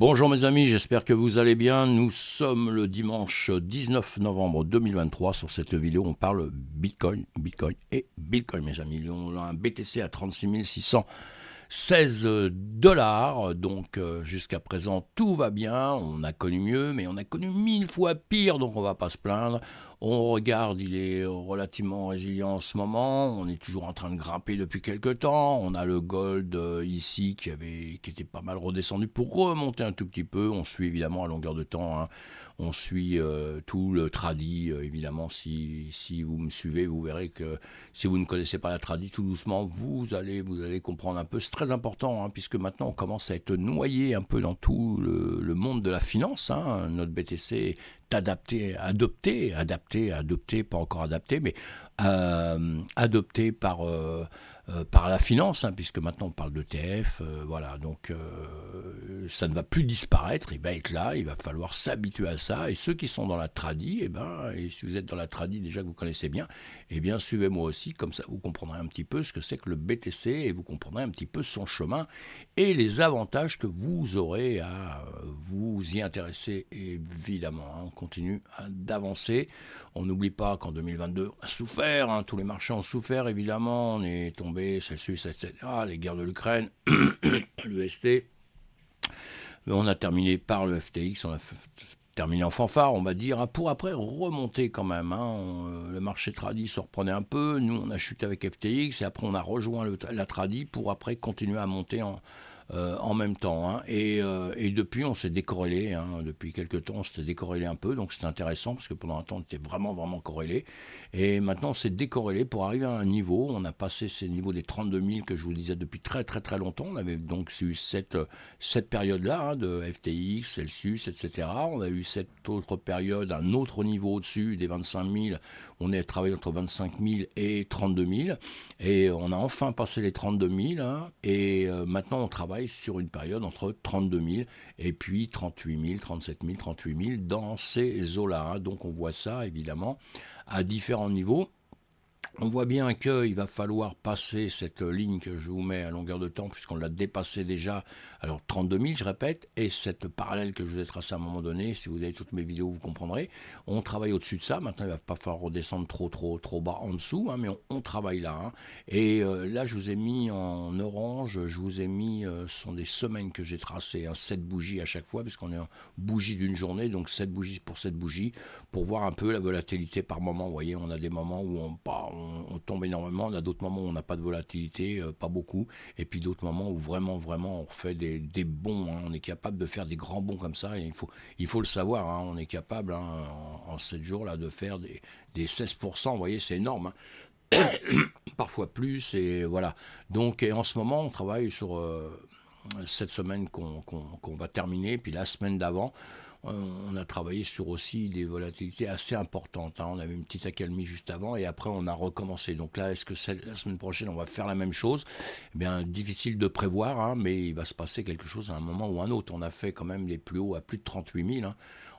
Bonjour mes amis, j'espère que vous allez bien. Nous sommes le dimanche 19 novembre 2023. Sur cette vidéo, on parle Bitcoin mes amis. On a un BTC à 36 616 dollars. Donc jusqu'à présent, tout va bien. On a connu mieux, mais on a connu 1000 fois pire, donc on va pas se plaindre. On regarde, il est relativement résilient en ce moment. On est toujours en train de grimper depuis quelques temps. On a le gold ici qui était pas mal redescendu pour remonter un tout petit peu. On suit évidemment à longueur de temps, hein. On suit tout le tradi, évidemment. Si vous me suivez, vous verrez que si vous ne connaissez pas la tradi, tout doucement, vous allez comprendre un peu. C'est très important, hein, puisque maintenant on commence à être noyé un peu dans tout le monde de la finance, hein. Notre BTC est adopté, pas encore adapté, mais adopté par la finance, hein, puisque maintenant on parle d'ETF, voilà, donc ça ne va plus disparaître, il va être là, il va falloir s'habituer à ça, et ceux qui sont dans la tradi, et si vous êtes dans la tradi déjà que vous connaissez bien, suivez-moi aussi, comme ça vous comprendrez un petit peu ce que c'est que le BTC, et vous comprendrez un petit peu son chemin, et les avantages que vous aurez à vous y intéresser, évidemment, hein. On continue d'avancer, on n'oublie pas qu'en 2022, on a souffert, hein, tous les marchés ont souffert, évidemment, on est tombé, Celsius, etc., les guerres de l'Ukraine, le ST, on a terminé par le FTX, on a terminé en fanfare, on va dire, hein, pour après remonter quand même, hein. Le marché tradi se reprenait un peu, nous on a chuté avec FTX, et après on a rejoint la tradi pour après continuer à monter en même temps, hein. Et depuis, on s'est décorrélé, hein. Depuis quelques temps, on s'était décorrélé un peu, donc c'était intéressant parce que pendant un temps, on était vraiment, vraiment corrélé. Et maintenant, on s'est décorrélé pour arriver à un niveau. On a passé ces niveaux des 32 000 que je vous disais depuis très, très, très longtemps. On avait donc eu cette période-là, hein, de FTX, Celsius, etc. On a eu cette autre période, un autre niveau au-dessus des 25 000. On est travaillé entre 25 000 et 32 000. Et on a enfin passé les 32 000, hein, et maintenant, on travaille sur une période entre 32 000 et puis 38 000, 37 000, 38 000 dans ces eaux-là, hein. Donc on voit ça évidemment à différents niveaux. On voit bien qu'il va falloir passer cette ligne que je vous mets à longueur de temps, puisqu'on l'a dépassé déjà, alors 32 000, je répète, et cette parallèle que je vous ai tracée à un moment donné, si vous avez toutes mes vidéos, vous comprendrez. On travaille au-dessus de ça, maintenant il ne va pas falloir redescendre trop bas en dessous, hein, mais on travaille là, hein. Et là, je vous ai mis en orange, je vous ai mis, ce sont des semaines que j'ai tracées, hein, 7 bougies à chaque fois, puisqu'on est en bougie d'une journée, donc 7 bougies pour 7 bougies, pour voir un peu la volatilité par moment. Vous voyez, on a des moments où on tombe énormément, on a d'autres moments où on n'a pas de volatilité, pas beaucoup, et puis d'autres moments où vraiment on fait des bons, hein. On est capable de faire des grands bons comme ça, et il faut le savoir, hein. On est capable, hein, en 7 jours là, de faire des 16%, vous voyez, c'est énorme, hein. Parfois plus, et voilà. Donc, et en ce moment, on travaille sur cette semaine qu'on va terminer, puis la semaine d'avant, on a travaillé sur aussi des volatilités assez importantes, hein. On avait une petite accalmie juste avant et après on a recommencé. Donc là, est-ce que la semaine prochaine on va faire la même chose? Eh bien, difficile de prévoir, hein, mais il va se passer quelque chose à un moment ou un autre. On a fait quand même les plus hauts à plus de 38 000, hein.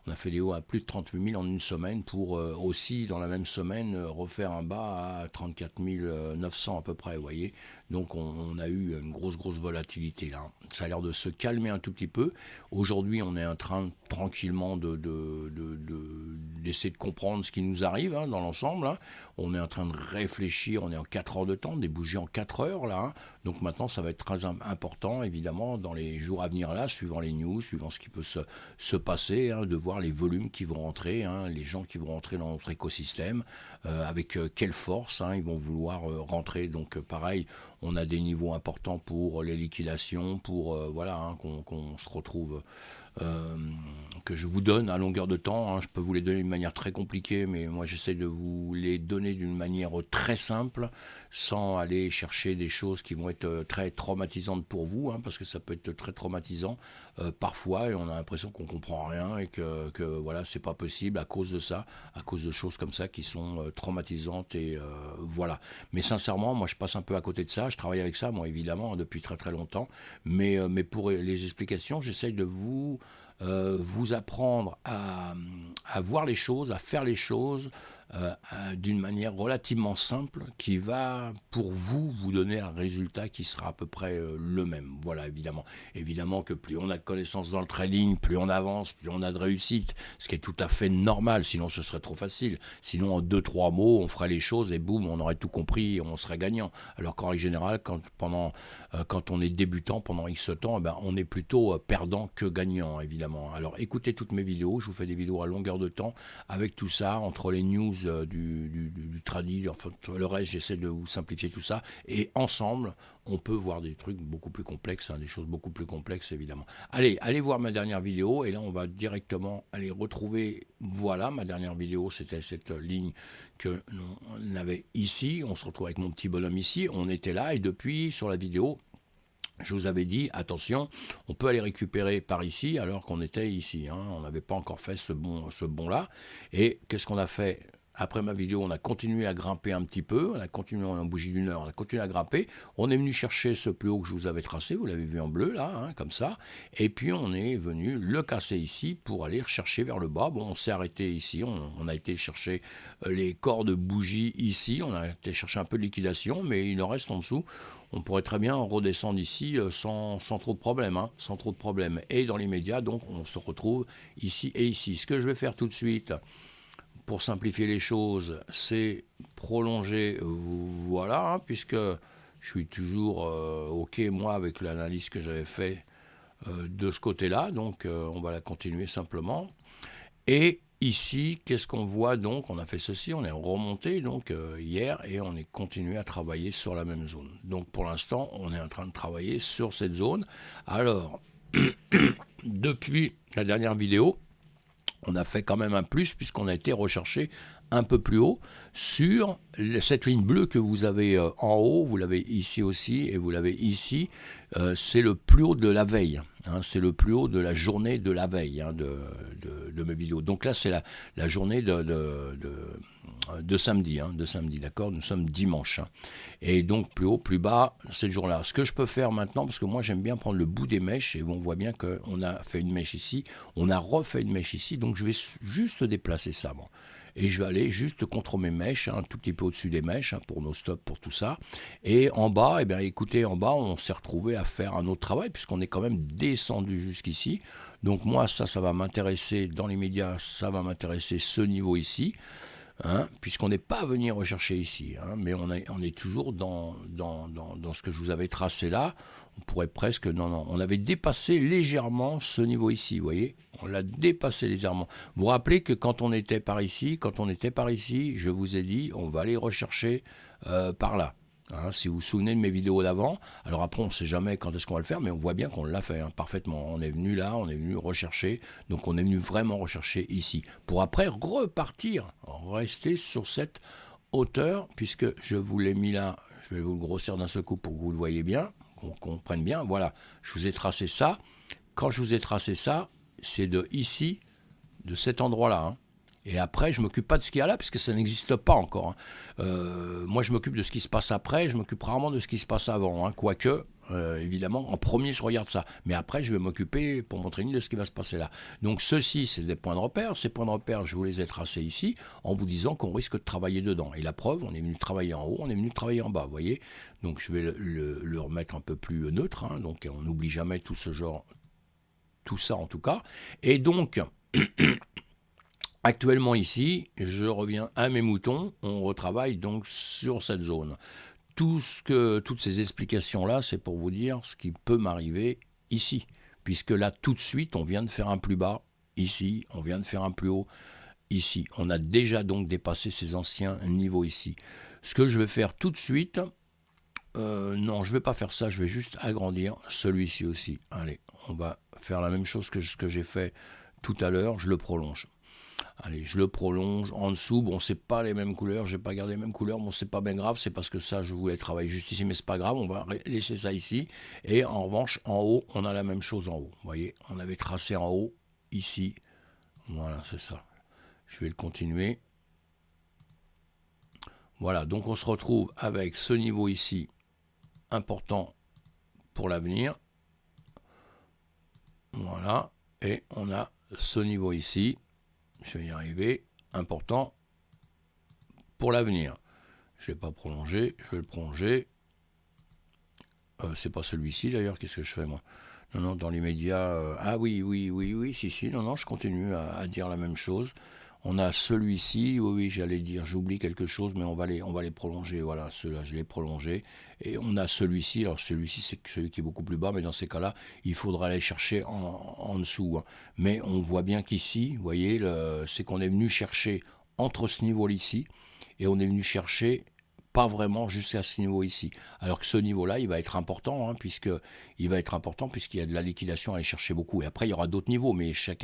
On a fait des hauts à plus de 38 000 en une semaine pour aussi, dans la même semaine, refaire un bas à 34 900 à peu près, vous voyez. Donc on a eu une grosse volatilité là. Ça a l'air de se calmer un tout petit peu. Aujourd'hui, on est en train tranquillement d'essayer de comprendre ce qui nous arrive, hein, dans l'ensemble, hein. On est en train de réfléchir, on est en 4 heures de temps, des bougies en 4 heures là, hein. Donc maintenant, ça va être très important, évidemment, dans les jours à venir là, suivant les news, suivant ce qui peut se passer, hein, de voir les volumes qui vont rentrer, hein, les gens qui vont rentrer dans notre écosystème, avec quelle force, hein, ils vont vouloir rentrer. Donc pareil, on a des niveaux importants pour les liquidations, pour voilà, hein, qu'on se retrouve, que je vous donne à longueur de temps, hein. Je peux vous les donner d'une manière très compliquée, mais moi j'essaie de vous les donner d'une manière très simple, sans aller chercher des choses qui vont être très traumatisantes pour vous, hein, parce que ça peut être très traumatisant parfois, et on a l'impression qu'on comprend rien et que voilà, c'est pas possible à cause de ça, à cause de choses comme ça qui sont traumatisantes, et voilà. Mais sincèrement, moi je passe un peu à côté de ça, je travaille avec ça, moi évidemment, depuis très très longtemps, mais pour les explications, j'essaye de vous vous apprendre à voir les choses, à faire les choses d'une manière relativement simple qui va pour vous donner un résultat qui sera à peu près le même. Voilà, évidemment. Évidemment que plus on a de connaissances dans le trading, plus on avance, plus on a de réussite, ce qui est tout à fait normal, sinon ce serait trop facile. Sinon en 2-3 mots, on ferait les choses et boum, on aurait tout compris et on serait gagnant. Alors qu'en règle générale, quand on est débutant pendant X temps, eh ben, on est plutôt perdant que gagnant, évidemment. Alors écoutez toutes mes vidéos, je vous fais des vidéos à longueur de temps avec tout ça, entre les news du trading, enfin le reste, j'essaie de vous simplifier tout ça, et ensemble, on peut voir des trucs beaucoup plus complexes, hein, des choses beaucoup plus complexes, évidemment. Allez voir ma dernière vidéo, et là, on va directement aller retrouver, voilà, ma dernière vidéo, c'était cette ligne que l'on avait ici, on se retrouve avec mon petit bonhomme ici, on était là, et depuis, sur la vidéo, je vous avais dit, attention, on peut aller récupérer par ici alors qu'on était ici. Hein, on n'avait pas encore fait ce bond-là. Et qu'est-ce qu'on a fait? Après ma vidéo, on a continué à grimper un petit peu. On a continué en bougie d'une heure, on a continué à grimper. On est venu chercher ce plus haut que je vous avais tracé. Vous l'avez vu en bleu, là, hein, comme ça. Et puis, on est venu le casser ici pour aller chercher vers le bas. Bon, on s'est arrêté ici. On a été chercher les corps de bougie ici. On a été chercher un peu de liquidation, mais il en reste en dessous. On pourrait très bien redescendre ici sans trop de problème, hein, sans trop de problème. Et dans l'immédiat, donc, on se retrouve ici et ici. Ce que je vais faire tout de suite, pour simplifier les choses, c'est prolonger, voilà, hein, puisque je suis toujours OK, moi, avec l'analyse que j'avais fait de ce côté-là. Donc, on va la continuer simplement. Et ici, qu'est-ce qu'on voit donc? On a fait ceci, on est remonté donc hier et on est continué à travailler sur la même zone. Donc pour l'instant, on est en train de travailler sur cette zone. Alors, depuis la dernière vidéo, on a fait quand même un plus puisqu'on a été recherché un peu plus haut sur cette ligne bleue que vous avez en haut, vous l'avez ici aussi et vous l'avez ici, c'est le plus haut de la veille, hein, c'est le plus haut de la journée de la veille hein, de mes vidéos. Donc là c'est la journée de samedi, hein, d'accord, nous sommes dimanche. Hein. Et donc plus haut, plus bas, c'est le jour-là. Ce que je peux faire maintenant, parce que moi j'aime bien prendre le bout des mèches, et on voit bien qu'on a fait une mèche ici, on a refait une mèche ici, donc je vais juste déplacer ça, moi. Et je vais aller juste contre mes mèches, un tout petit peu au-dessus des mèches, hein, pour nos stops, pour tout ça. Et en bas, eh bien, écoutez, en bas, on s'est retrouvé à faire un autre travail, puisqu'on est quand même descendu jusqu'ici. Donc moi, ça va m'intéresser, dans les médias, ça va m'intéresser ce niveau ici. Hein, puisqu'on n'est pas venu rechercher ici, hein, mais on est toujours dans ce que je vous avais tracé là. On pourrait presque, non, on avait dépassé légèrement ce niveau ici, vous voyez, on l'a dépassé légèrement. Vous vous rappelez que quand on était par ici, je vous ai dit, on va aller rechercher par là. Hein, si vous vous souvenez de mes vidéos d'avant, alors après on ne sait jamais quand est-ce qu'on va le faire, mais on voit bien qu'on l'a fait hein, parfaitement. On est venu là, on est venu rechercher, donc on est venu vraiment rechercher ici, pour après repartir, rester sur cette hauteur, puisque je vous l'ai mis là, je vais vous le grossir d'un seul coup pour que vous le voyez bien, qu'on comprenne bien, voilà, je vous ai tracé ça. Quand je vous ai tracé ça, c'est de ici, de cet endroit-là, hein. Et après, je ne m'occupe pas de ce qu'il y a là, puisque ça n'existe pas encore. Hein. Moi, je m'occupe de ce qui se passe après, je m'occupe rarement de ce qui se passe avant. Hein. Quoique, évidemment, en premier, je regarde ça. Mais après, je vais m'occuper, pour mon training, de ce qui va se passer là. Donc, ceci, c'est des points de repère. Ces points de repère, je vous les ai tracés ici, en vous disant qu'on risque de travailler dedans. Et la preuve, on est venu travailler en haut, on est venu travailler en bas, vous voyez. Donc, je vais le remettre un peu plus neutre. Hein. Donc, on n'oublie jamais tout ce genre, tout ça en tout cas. Et donc... Actuellement ici, je reviens à mes moutons, on retravaille donc sur cette zone. Toutes ces explications-là, c'est pour vous dire ce qui peut m'arriver ici. Puisque là, tout de suite, on vient de faire un plus bas ici, on vient de faire un plus haut ici. On a déjà donc dépassé ces anciens niveaux ici. Ce que je vais faire tout de suite, non, je ne vais pas faire ça, je vais juste agrandir celui-ci aussi. Allez, on va faire la même chose que ce que j'ai fait tout à l'heure, je le prolonge. Allez, je le prolonge en dessous. Bon, c'est pas les mêmes couleurs, j'ai pas gardé les mêmes couleurs. Bon, c'est pas bien grave, c'est parce que ça, je voulais travailler juste ici, mais c'est pas grave. On va laisser ça ici. Et en revanche, en haut, on a la même chose en haut. Vous voyez, on avait tracé en haut, ici. Voilà, c'est ça. Je vais le continuer. Voilà, donc on se retrouve avec ce niveau ici, important pour l'avenir. Voilà. et on a ce niveau ici, je vais y arriver, important pour l'avenir. Je ne vais pas prolonger, je vais le prolonger. C'est pas celui-ci d'ailleurs, qu'est-ce que je fais moi? Non, non, dans l'immédiat, ah oui, si, non, je continue à dire la même chose. On a celui-ci, oui, j'allais dire, j'oublie quelque chose, mais on va les prolonger, voilà, ceux-là, je les prolongé. Et on a celui-ci, alors celui-ci, c'est celui qui est beaucoup plus bas, mais dans ces cas-là, il faudra aller chercher en dessous, hein. Mais on voit bien qu'ici, vous voyez, c'est qu'on est venu chercher entre ce niveau-là ici, et on est venu chercher pas vraiment jusqu'à ce niveau ici. Alors que ce niveau-là, il va être important, hein, puisqu'il y a de la liquidation à aller chercher beaucoup. Et après, il y aura d'autres niveaux, mais chaque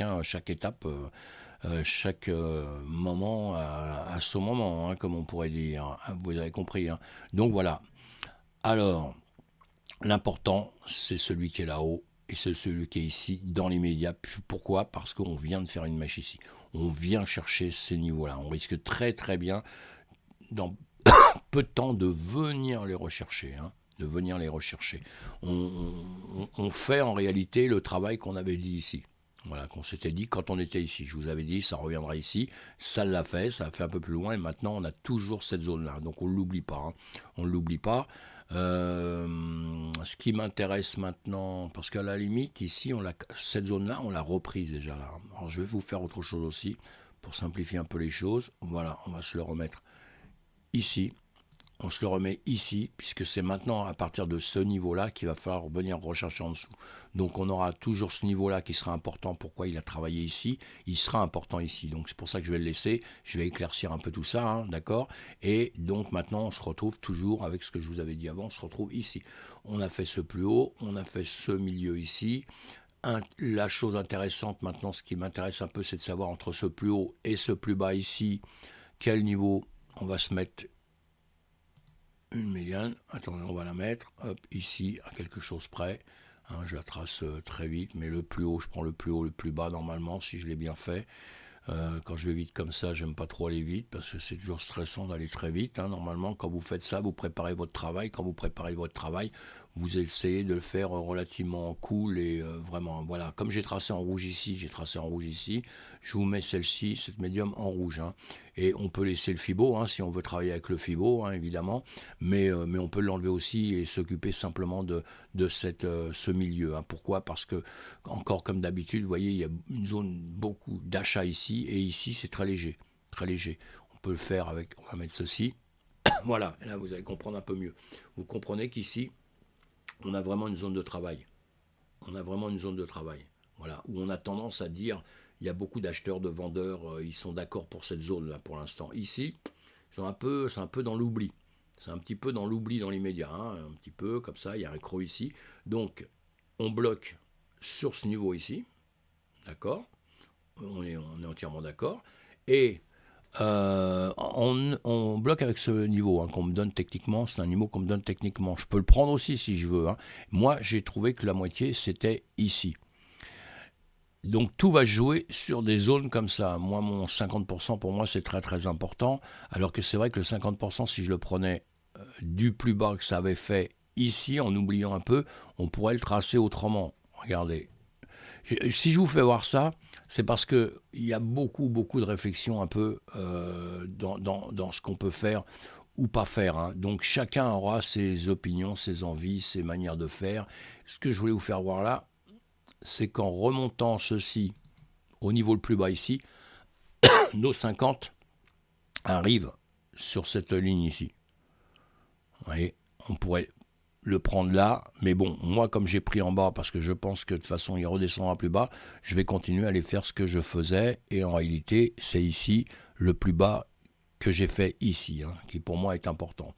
étape, chaque moment à son moment, hein, comme on pourrait dire. Hein, vous avez compris. Hein. Donc voilà. Alors, l'important, c'est celui qui est là-haut et c'est celui qui est ici dans l'immédiat. Pourquoi? Parce qu'on vient de faire une mèche ici. On vient chercher ces niveaux-là. On risque très très bien dans peu de temps de venir les rechercher, hein, de venir les rechercher. On fait en réalité le travail qu'on avait dit ici. Voilà, qu'on s'était dit quand on était ici. Je vous avais dit, ça reviendra ici. Ça l'a fait, ça a fait un peu plus loin. Et maintenant, on a toujours cette zone-là. Donc, on ne l'oublie pas. Hein. On ne l'oublie pas. Ce qui m'intéresse maintenant, parce qu'à la limite, ici, cette zone-là, on l'a reprise déjà là. Alors, je vais vous faire autre chose aussi, pour simplifier un peu les choses. Voilà, on va se le remettre ici. On se le remet ici, puisque c'est maintenant à partir de ce niveau-là qu'il va falloir venir rechercher en dessous. Donc on aura toujours ce niveau-là qui sera important. Pourquoi il a travaillé ici? Il sera important ici. Donc c'est pour ça que je vais le laisser. Je vais éclaircir un peu tout ça, hein, d'accord? Et donc maintenant on se retrouve toujours avec ce que je vous avais dit avant. On se retrouve ici. On a fait ce plus haut, on a fait ce milieu ici. La chose intéressante maintenant, ce qui m'intéresse un peu, c'est de savoir entre ce plus haut et ce plus bas ici, quel niveau on va se mettre. Une médiane, attendez, on va la mettre, hop, ici, à quelque chose près, hein, je la trace très vite, mais le plus haut, je prends le plus haut, le plus bas, normalement, si je l'ai bien fait. Quand je vais vite comme ça, j'aime pas trop aller vite, parce que c'est toujours stressant d'aller très vite, hein. Normalement, quand vous faites ça, vous préparez votre travail, quand vous préparez votre travail, vous essayez de le faire relativement cool et vraiment, voilà, comme j'ai tracé en rouge ici, je vous mets celle-ci, cette médium en rouge, hein. Et on peut laisser le fibo, hein, si on veut travailler avec le fibo, hein, évidemment, mais on peut l'enlever aussi et s'occuper simplement de ce milieu, hein. Pourquoi? Parce que, encore comme d'habitude, vous voyez, il y a une zone beaucoup d'achat ici, et ici c'est très léger, très léger. On peut le faire avec, on va mettre ceci, voilà, et là vous allez comprendre un peu mieux. Vous comprenez qu'ici, on a vraiment une zone de travail. On a vraiment une zone de travail. Voilà, où on a tendance à dire, il y a beaucoup d'acheteurs, de vendeurs, ils sont d'accord pour cette zone-là pour l'instant. Ici, c'est un peu dans l'oubli. C'est un petit peu dans l'oubli dans l'immédiat, hein, un petit peu comme ça, il y a un creux ici. Donc, on bloque sur ce niveau ici, d'accord? On est entièrement d'accord. Et on bloque avec ce niveau, hein, qu'on me donne techniquement. C'est un niveau qu'on me donne techniquement. Je peux le prendre aussi si je veux, hein. Moi, j'ai trouvé que la moitié, c'était ici. Donc tout va jouer sur des zones comme ça. Moi, mon 50%, pour moi, c'est très très important. Alors que c'est vrai que le 50%, si je le prenais du plus bas que ça avait fait ici, en oubliant un peu, on pourrait le tracer autrement. Regardez. Si je vous fais voir ça, c'est parce qu'il y a beaucoup de réflexions un peu dans ce qu'on peut faire ou pas faire, hein. Donc chacun aura ses opinions, ses envies, ses manières de faire. Ce que je voulais vous faire voir là, c'est qu'en remontant ceci au niveau le plus bas ici, nos 50 arrivent sur cette ligne ici. Vous voyez, on pourrait le prendre là, mais bon, moi comme j'ai pris en bas parce que je pense que de toute façon il redescendra plus bas, je vais continuer à aller faire ce que je faisais, et en réalité c'est ici le plus bas que j'ai fait ici, hein, qui pour moi est important.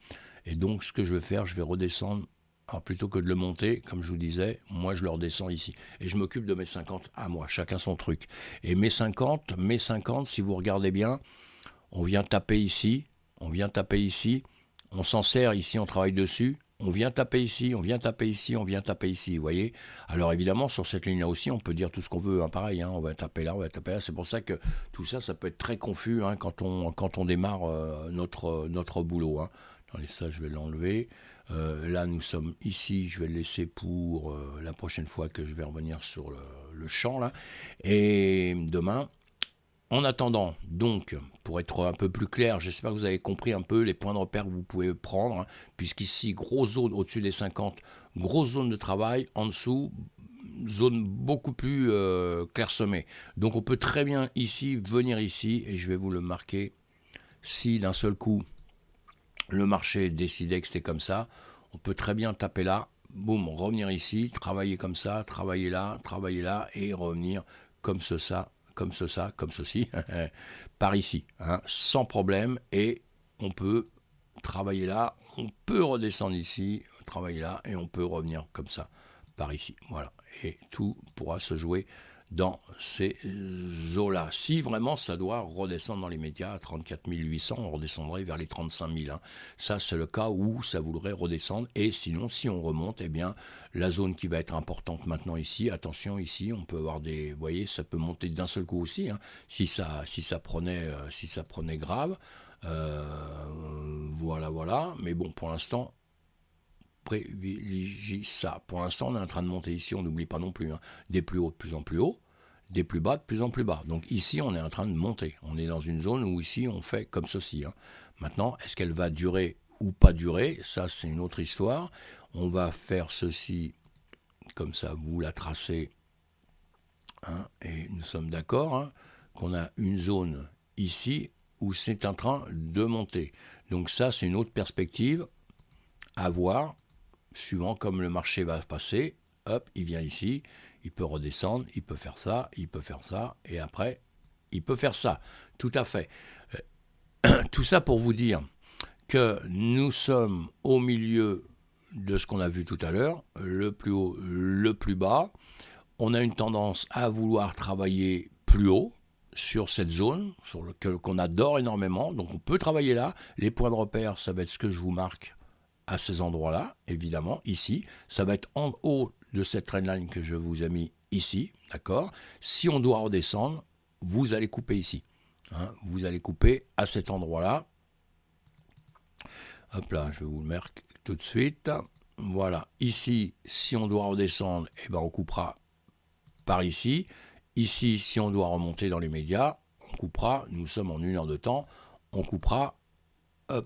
Et donc ce que je vais faire, je vais redescendre, alors plutôt que de le monter, comme je vous disais, moi je le redescends ici, et je m'occupe de mes 50 à moi, chacun son truc. Et mes 50, si vous regardez bien, on vient taper ici, on s'en sert ici, on travaille dessus, on vient taper ici, on vient taper ici, vous voyez. Alors évidemment, sur cette ligne-là aussi, on peut dire tout ce qu'on veut, hein, pareil, hein, on va taper là, on va taper là. C'est pour ça que tout ça, ça peut être très confus, hein, quand on démarre notre boulot, hein. Attendez, ça, je vais l'enlever. Là, nous sommes ici. Je vais le laisser pour la prochaine fois que je vais revenir sur le champ, là. Et demain, en attendant, donc, pour être un peu plus clair, j'espère que vous avez compris un peu les points de repère que vous pouvez prendre, hein, puisqu'ici, grosse zone au-dessus des 50, grosse zone de travail, en dessous, zone beaucoup plus clairsemée. Donc on peut très bien ici, venir ici, et je vais vous le marquer, si d'un seul coup, le marché décidait que c'était comme ça, on peut très bien taper là, boum, revenir ici, travailler comme ça, travailler là, et revenir comme ça, comme ça, comme ceci, par ici, hein, sans problème, et on peut travailler là, on peut redescendre ici, travailler là, et on peut revenir comme ça, par ici, voilà, et tout pourra se jouer dans ces eaux-là. Si vraiment ça doit redescendre dans les médias à 34 800, on redescendrait vers les 35 000. Hein. Ça, c'est le cas où ça voudrait redescendre. Et sinon, si on remonte, eh bien, la zone qui va être importante maintenant ici, attention, ici, on peut avoir des... Vous voyez, ça peut monter d'un seul coup aussi, hein, si ça prenait grave. Voilà. Mais bon, pour l'instant, privilégie ça. Pour l'instant, on est en train de monter ici, on n'oublie pas non plus, hein, des plus hauts de plus en plus haut, des plus bas de plus en plus bas. Donc ici, on est en train de monter. On est dans une zone où ici, on fait comme ceci. Hein. Maintenant, est-ce qu'elle va durer ou pas durer? Ça, c'est une autre histoire. On va faire ceci, comme ça, vous la tracez. Hein, et nous sommes d'accord hein, qu'on a une zone ici où c'est en train de monter. Donc ça, c'est une autre perspective à voir. Suivant comme le marché va passer, hop, il vient ici, il peut redescendre, il peut faire ça, et après, il peut faire ça. Tout à fait. Tout ça pour vous dire que nous sommes au milieu de ce qu'on a vu tout à l'heure, le plus haut, le plus bas. On a une tendance à vouloir travailler plus haut sur cette zone, sur lequel qu'on adore énormément. Donc on peut travailler là. Les points de repère, ça va être ce que je vous marque à ces endroits-là, évidemment, ici. Ça va être en haut de cette trendline que je vous ai mis ici, d'accord? Si on doit redescendre, vous allez couper ici. Hein, vous allez couper à cet endroit-là. Hop là, je vais vous le mettre tout de suite. Voilà, ici, si on doit redescendre, eh ben on coupera par ici. Ici, si on doit remonter dans les médias, on coupera, nous sommes en 1 heure de temps, on coupera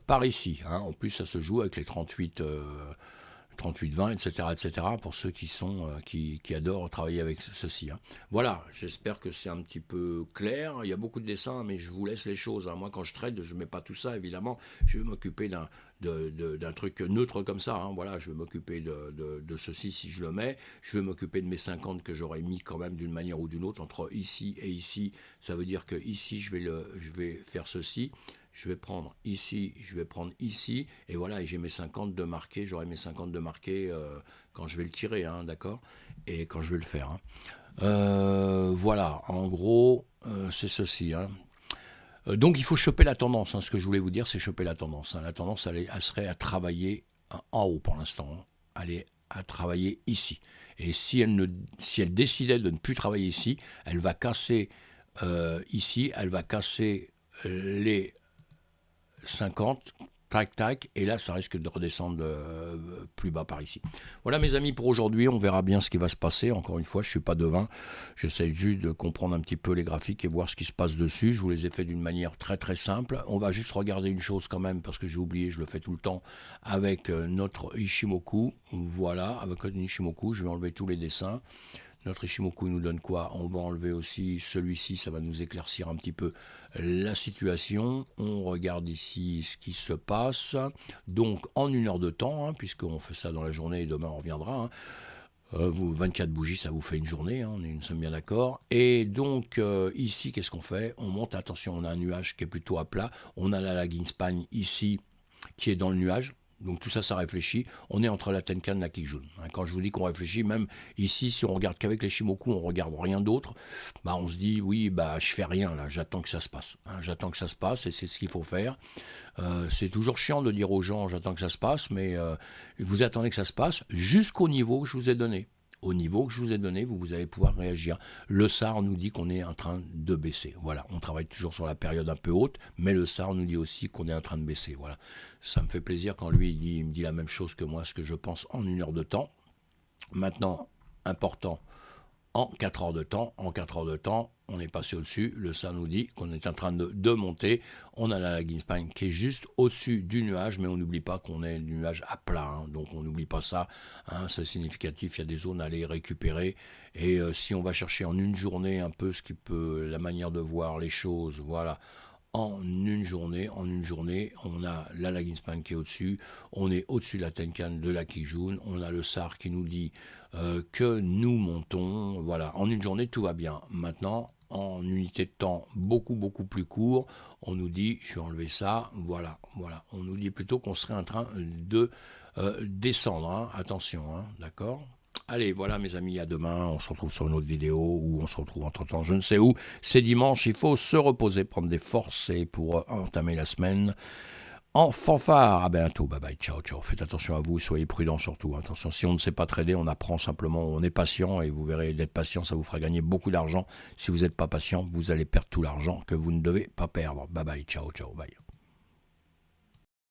par ici. Hein. En plus, ça se joue avec les 38, 20, etc., pour ceux qui adorent travailler avec ceci. Hein. Voilà, j'espère que c'est un petit peu clair. Il y a beaucoup de dessins, mais je vous laisse les choses. Hein. Moi, quand je trade, je ne mets pas tout ça, évidemment. Je vais m'occuper d'un truc neutre comme ça. Hein. Voilà, je vais m'occuper de ceci si je le mets. Je vais m'occuper de mes 50 que j'aurais mis quand même d'une manière ou d'une autre entre ici et ici. Ça veut dire que ici, je vais faire ceci. Je vais prendre ici, et voilà, et j'ai mes 50 de marqués, j'aurai mes 50 de marqués quand je vais le tirer, hein, d'accord? Et quand je vais le faire. Hein. Voilà, en gros, c'est ceci. Hein. Donc il faut choper la tendance, hein. Ce que je voulais vous dire, c'est choper la tendance. Hein. La tendance, elle serait à travailler en haut pour l'instant. Hein. Elle est à travailler ici. Et si elle décidait de ne plus travailler ici, elle va casser ici, elle va casser les 50, tac, et là ça risque de redescendre plus bas par ici. Voilà mes amis pour aujourd'hui, on verra bien ce qui va se passer. Encore une fois, je ne suis pas devin, j'essaie juste de comprendre un petit peu les graphiques et voir ce qui se passe dessus. Je vous les ai fait d'une manière très très simple. On va juste regarder une chose quand même, parce que j'ai oublié, je le fais tout le temps, avec notre Ichimoku. Voilà, avec notre Ichimoku, je vais enlever tous les dessins. Notre Ichimoku nous donne quoi? On va enlever aussi celui-ci, ça va nous éclaircir un petit peu la situation. On regarde ici ce qui se passe. Donc en 1 heure de temps, hein, puisqu'on fait ça dans la journée et demain on reviendra. Hein. 24 bougies, ça vous fait une journée, hein, nous sommes bien d'accord. Et donc ici, qu'est-ce qu'on fait? On monte, attention, on a un nuage qui est plutôt à plat. On a la Laginspan ici qui est dans le nuage. Donc tout ça, ça réfléchit. On est entre la Tenkan et la Kijun. Quand je vous dis qu'on réfléchit, même ici, si on regarde qu'avec les Shimoku, on regarde rien d'autre, bah on se dit, oui, bah je fais rien là, j'attends que ça se passe. Hein, j'attends que ça se passe et c'est ce qu'il faut faire. C'est toujours chiant de dire aux gens, j'attends que ça se passe, mais vous attendez que ça se passe jusqu'au niveau que je vous ai donné. au niveau que je vous ai donné, vous allez pouvoir réagir. Le SAR nous dit qu'on est en train de baisser. Voilà, on travaille toujours sur la période un peu haute, mais le SAR nous dit aussi qu'on est en train de baisser. Voilà, ça me fait plaisir quand lui il me dit la même chose que moi, ce que je pense en 1 heure de temps. Maintenant, important, en 4 heures de temps. En 4 heures de temps, on est passé au-dessus. Le SAR nous dit qu'on est en train de monter. On a la lagging spine qui est juste au-dessus du nuage, mais on n'oublie pas qu'on est le nuage à plat. Hein, donc on n'oublie pas ça. Hein, c'est significatif. Il y a des zones à aller récupérer. Et si on va chercher en une journée un peu ce qui peut, la manière de voir les choses, voilà. En une journée, on a la lagging spine qui est au-dessus, on est au-dessus de la Tenkan de la Kijun, on a le SAR qui nous dit que nous montons, voilà, en une journée tout va bien. Maintenant, en unité de temps beaucoup plus court, on nous dit, je vais enlever ça, voilà, on nous dit plutôt qu'on serait en train de descendre, hein, attention, hein, d'accord ? Allez, voilà mes amis, à demain, on se retrouve sur une autre vidéo, ou on se retrouve entre-temps, je ne sais où. C'est dimanche, il faut se reposer, prendre des forces et pour entamer la semaine en fanfare. À bientôt, bye bye, ciao, ciao. Faites attention à vous, soyez prudents surtout. Attention, si on ne sait pas trader, on apprend simplement, on est patient et vous verrez, d'être patient, ça vous fera gagner beaucoup d'argent. Si vous n'êtes pas patient, vous allez perdre tout l'argent que vous ne devez pas perdre. Bye bye, ciao, ciao, bye.